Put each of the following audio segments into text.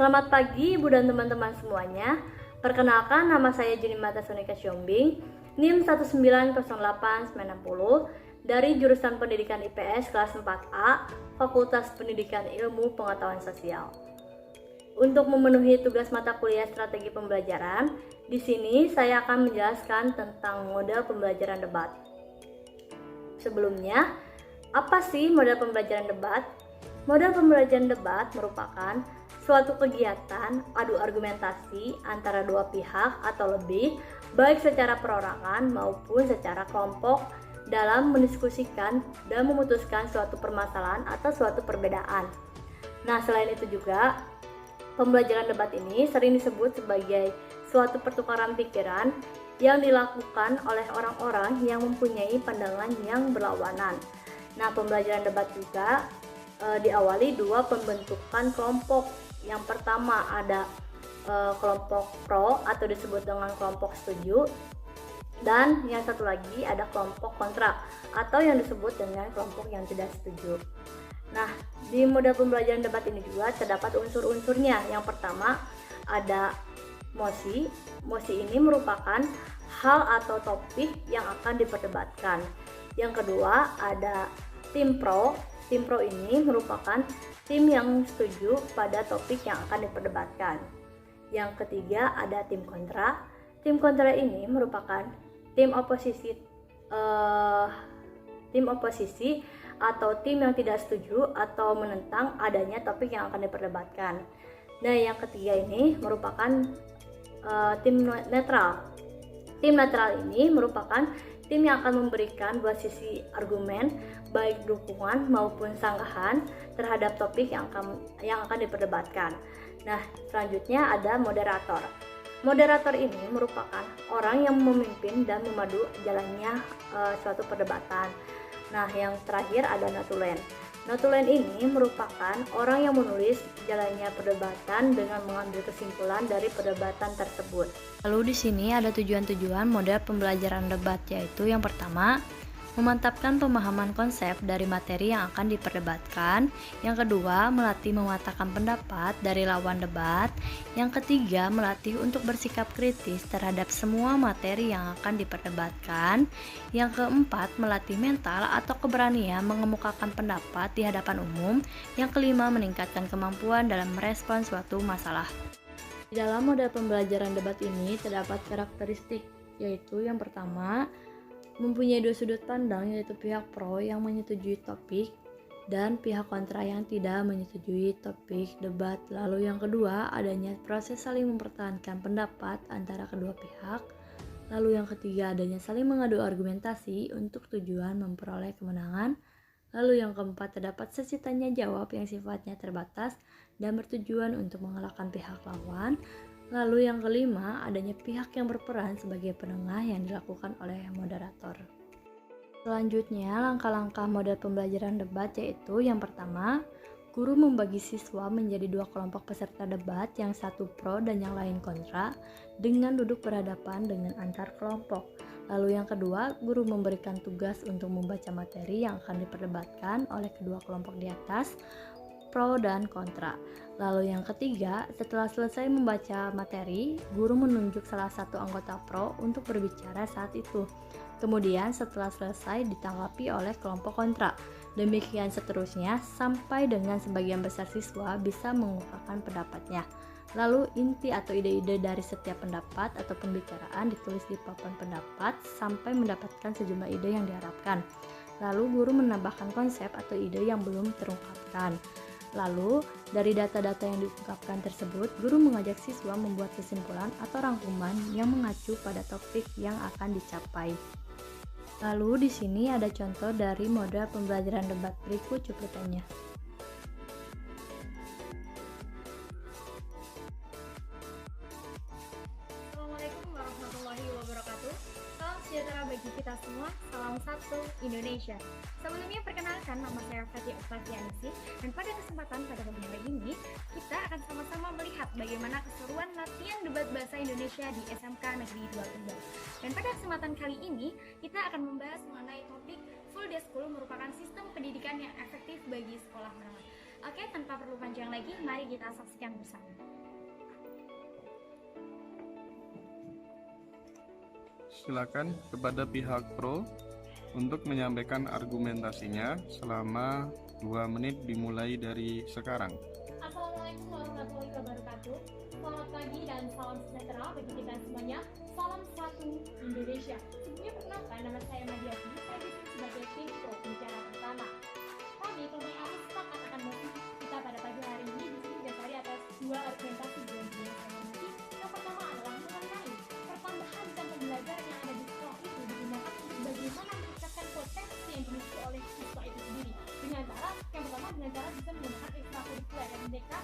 Selamat pagi Ibu dan teman-teman semuanya. Perkenalkan, nama saya Junimata Sonika Siombing, NIM 1908960 dari jurusan Pendidikan IPS kelas 4A, Fakultas Pendidikan Ilmu Pengetahuan Sosial. Untuk memenuhi tugas mata kuliah strategi pembelajaran, di sini saya akan menjelaskan tentang model pembelajaran debat. Sebelumnya, apa sih model pembelajaran debat? Model pembelajaran debat merupakan suatu kegiatan adu argumentasi antara dua pihak atau lebih, baik secara perorangan maupun secara kelompok dalam mendiskusikan dan memutuskan suatu permasalahan atau suatu perbedaan. Nah, selain itu juga, pembelajaran debat ini sering disebut sebagai suatu pertukaran pikiran yang dilakukan oleh orang-orang yang mempunyai pandangan yang berlawanan. Nah, pembelajaran debat juga diawali dua pembentukan kelompok. Yang pertama ada kelompok pro atau disebut dengan kelompok setuju, dan yang satu lagi ada kelompok kontra atau yang disebut dengan kelompok yang tidak setuju. Nah, di model pembelajaran debat ini juga terdapat unsur-unsurnya. Yang pertama ada mosi. Mosi ini merupakan hal atau topik yang akan diperdebatkan. Yang kedua ada tim pro. Tim pro ini merupakan tim yang setuju pada topik yang akan diperdebatkan. Yang ketiga ada tim kontra. Tim kontra ini merupakan tim oposisi atau tim yang tidak setuju atau menentang adanya topik yang akan diperdebatkan. Nah, yang ketiga ini merupakan tim netral. Tim netral ini merupakan tim yang akan memberikan dua sisi argumen, baik dukungan maupun sanggahan terhadap topik yang akan diperdebatkan. Nah, selanjutnya ada moderator. Moderator ini merupakan orang yang memimpin dan memadu jalannya suatu perdebatan. Nah, yang terakhir ada notulen. Notulen ini merupakan orang yang menulis jalannya perdebatan dengan mengambil kesimpulan dari perdebatan tersebut. Lalu di sini ada tujuan-tujuan model pembelajaran debat, yaitu yang pertama, memantapkan pemahaman konsep dari materi yang akan diperdebatkan. Yang kedua, melatih mematahkan pendapat dari lawan debat. Yang ketiga, melatih untuk bersikap kritis terhadap semua materi yang akan diperdebatkan. Yang keempat, melatih mental atau keberanian mengemukakan pendapat di hadapan umum. Yang kelima, meningkatkan kemampuan dalam merespons suatu masalah. Di dalam model pembelajaran debat ini terdapat karakteristik, yaitu yang pertama, mempunyai dua sudut pandang, yaitu pihak pro yang menyetujui topik dan pihak kontra yang tidak menyetujui topik debat. Lalu yang kedua, adanya proses saling mempertahankan pendapat antara kedua pihak. Lalu yang ketiga, adanya saling mengadu argumentasi untuk tujuan memperoleh kemenangan. Lalu yang keempat, terdapat sesi tanya jawab yang sifatnya terbatas dan bertujuan untuk mengalahkan pihak lawan. Lalu yang kelima, adanya pihak yang berperan sebagai penengah yang dilakukan oleh moderator. Selanjutnya, langkah-langkah model pembelajaran debat yaitu yang pertama, guru membagi siswa menjadi dua kelompok peserta debat, yang satu pro dan yang lain kontra, dengan duduk berhadapan dengan antar kelompok. Lalu yang kedua, guru memberikan tugas untuk membaca materi yang akan diperdebatkan oleh kedua kelompok di atas, pro dan kontra. Lalu yang ketiga, setelah selesai membaca materi, guru menunjuk salah satu anggota pro untuk berbicara saat itu. Kemudian setelah selesai ditanggapi oleh kelompok kontra. Demikian seterusnya sampai dengan sebagian besar siswa bisa mengungkapkan pendapatnya. Lalu inti atau ide-ide dari setiap pendapat atau pembicaraan ditulis di papan pendapat sampai mendapatkan sejumlah ide yang diharapkan. Lalu guru menambahkan konsep atau ide yang belum terungkapkan. Lalu, dari data-data yang diungkapkan tersebut, guru mengajak siswa membuat kesimpulan atau rangkuman yang mengacu pada topik yang akan dicapai. Lalu di sini ada contoh dari model pembelajaran debat, berikut cuplikannya. Assalamualaikum warahmatullahi wabarakatuh. Salam sejahtera bagi kita semua. Salam satu Indonesia. Sebelumnya perkenalkan, nama saya Fatia Oktavianisi, dan pada kesempatan pada pagi hari ini kita akan sama-sama melihat bagaimana keseruan latihan debat bahasa Indonesia di SMK Negeri 2 Tuban. Dan pada kesempatan kali ini kita akan membahas mengenai topik Full Day School merupakan sistem pendidikan yang efektif bagi sekolah menengah. Oke, tanpa perlu panjang lagi, mari kita saksikan bersama. Silakan kepada pihak pro untuk menyampaikan argumentasinya selama 2 menit dimulai dari sekarang. Assalamualaikum warahmatullahi wabarakatuh. Selamat pagi dan salam sejahtera bagi kita semuanya. Salam satu Indonesia. Sebelumnya perkenalkan, nama saya Madiati. Saya disini sebagai tim pro bicara pertama. Kami kelompok A sepakat akan membahas kita pada pagi hari ini di sini berdasari atas 2 argumentasi yang saya hormati. Yang pertama adalah mengenai pertambahan jam pembelajaran yang ada di sekolah itu digunakan untuk bagaimana meningkatkan potensi yang dimiliki oleh siswa itu sendiri. Dengan cara yang pertama dengan cara bisa menggunakan ekstrakurikuler yang mereka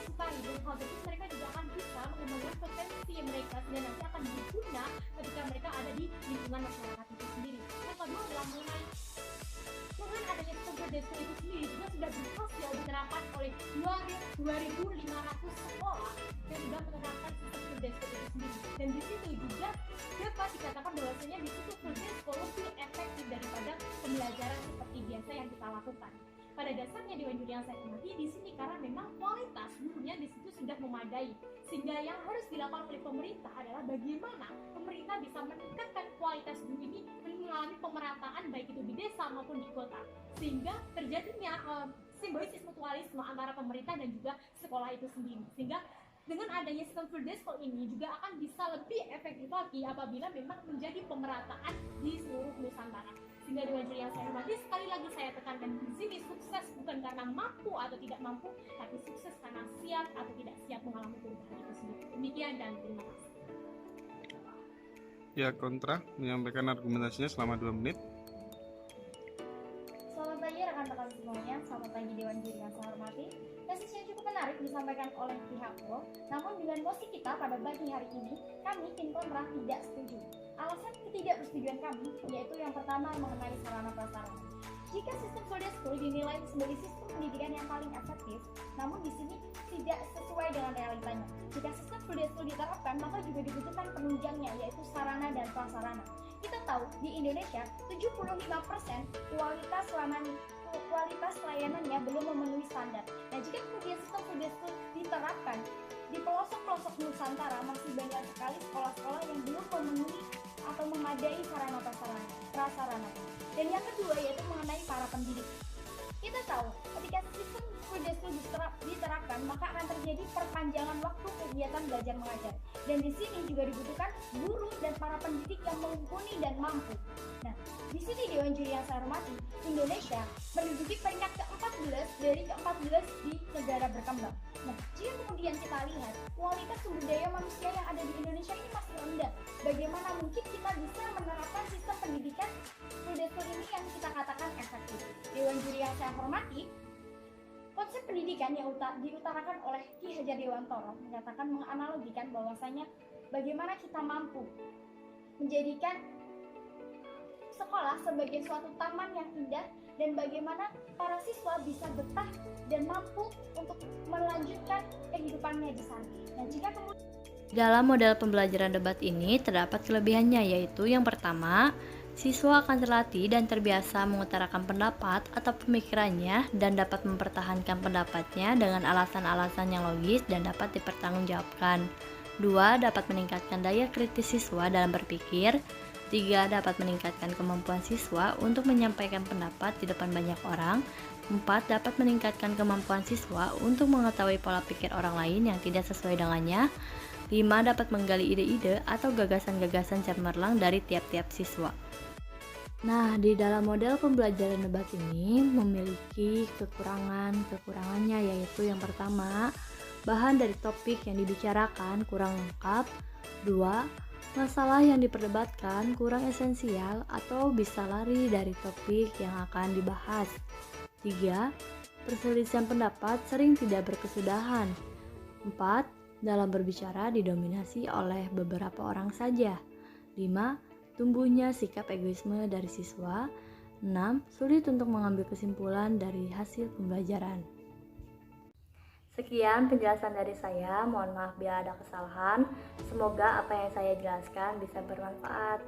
sukai, dan hal tersebut mereka juga akan bisa mengembangkan potensi mereka dan nanti akan berguna ketika mereka ada di lingkungan masyarakat itu sendiri. Yang kedua adalah mengenai dengan adanya sistem Berdesku itu sendiri juga sudah berhasil diterapkan oleh 2.500 sekolah yang sudah menerapkan sistem Berdesku itu sendiri, dan di situ juga dapat dikatakan bahwasanya di situ Berdesku lebih efektif daripada pembelajaran seperti biasa yang kita lakukan. Pada dasarnya Dewan Juri yang saya hormati di sini karena memang kualitas gurunya di situ sudah memadai, sehingga yang harus dilakukan oleh pemerintah adalah bagaimana pemerintah bisa meningkatkan kualitas guru ini melalui pemerataan baik itu di desa maupun di kota, sehingga terjadinya simbiosis mutualisme antara pemerintah dan juga sekolah itu sendiri, sehingga dengan adanya sistem Berdesku ini juga akan bisa lebih efektif lagi apabila memang menjadi pemerataan di seluruh Nusantara. Sehingga Dewan Juri yang saya hormati, sekali lagi saya tekankan di sini, sukses bukan karena mampu atau tidak mampu, tapi sukses karena siap atau tidak siap mengalami perubahan itu sendiri. Demikian dan terima kasih. Ya, kontra menyampaikan argumentasinya selama 2 menit. Selamat pagi rekan-rekan semuanya, selamat pagi Dewan Juri yang saya hormati. Tesis yang cukup menarik disampaikan oleh pihak pro, namun dengan posisi kita pada pagi hari ini, kami tim kontra tidak setuju. Alasan ketidakpersetujuan kami yaitu yang pertama mengenai sarana prasarana. Jika sistem Berdesku dinilai sebagai sistem pendidikan yang paling efektif, namun di sini tidak sesuai dengan realitanya. Jika sistem Berdesku diterapkan, maka juga dibutuhkan penunjangnya yaitu sarana dan prasarana. Kita tahu di Indonesia 75% kualitas layanannya belum memenuhi standar. Nah, jika kemudian sistem Berdesku diterapkan di pelosok-pelosok Nusantara, masih banyak sekali sekolah-sekolah yang belum memenuhi atau memadai sarana prasarana. Dan yang kedua yaitu mengenai para pendidik. Kita tahu ketika sistem Berdesku diterapkan, maka akan terjadi perpanjangan waktu kegiatan belajar mengajar. Dan di sini juga dibutuhkan guru dan para pendidik yang mumpuni dan mampu. Nah, di sini Dewan Juri yang saya hormati, Indonesia menduduki peringkat ke-14 dari ke-14 di negara berkembang. Nah, jika kemudian kita lihat kualitas sumber daya manusia yang ada di Indonesia ini masih rendah, bagaimana mungkin kita bisa menerapkan sistem pendidikan Berdesku ini yang kita katakan efektif? Dewan Juri yang saya hormati, konsep pendidikan yang diutarakan oleh Ki Hajar Dewantoro menyatakan menganalogikan bahwasanya bagaimana kita mampu menjadikan sekolah sebagai suatu taman yang indah dan bagaimana para siswa bisa betah dan mampu untuk melanjutkan kehidupannya di sana. Dan jika kemudian dalam model pembelajaran debat ini terdapat kelebihannya, yaitu yang pertama, siswa akan terlatih dan terbiasa mengutarakan pendapat atau pemikirannya dan dapat mempertahankan pendapatnya dengan alasan-alasan yang logis dan dapat dipertanggungjawabkan. 2. Dapat meningkatkan daya kritis siswa dalam berpikir. 3. Dapat meningkatkan kemampuan siswa untuk menyampaikan pendapat di depan banyak orang. 4. Dapat meningkatkan kemampuan siswa untuk mengetahui pola pikir orang lain yang tidak sesuai dengannya. 5. Dapat menggali ide-ide atau gagasan-gagasan cemerlang dari tiap-tiap siswa. Nah, di dalam model pembelajaran debat ini memiliki kekurangannya, yaitu yang pertama, bahan dari topik yang dibicarakan kurang lengkap. 2. Masalah yang diperdebatkan kurang esensial atau bisa lari dari topik yang akan dibahas. 3. Perselisihan pendapat sering tidak berkesudahan. 4. Dalam berbicara didominasi oleh beberapa orang saja. 5. Tumbuhnya sikap egoisme dari siswa. 6. Sulit untuk mengambil kesimpulan dari hasil pembelajaran. Sekian penjelasan dari saya, mohon maaf bila ada kesalahan. Semoga apa yang saya jelaskan bisa bermanfaat.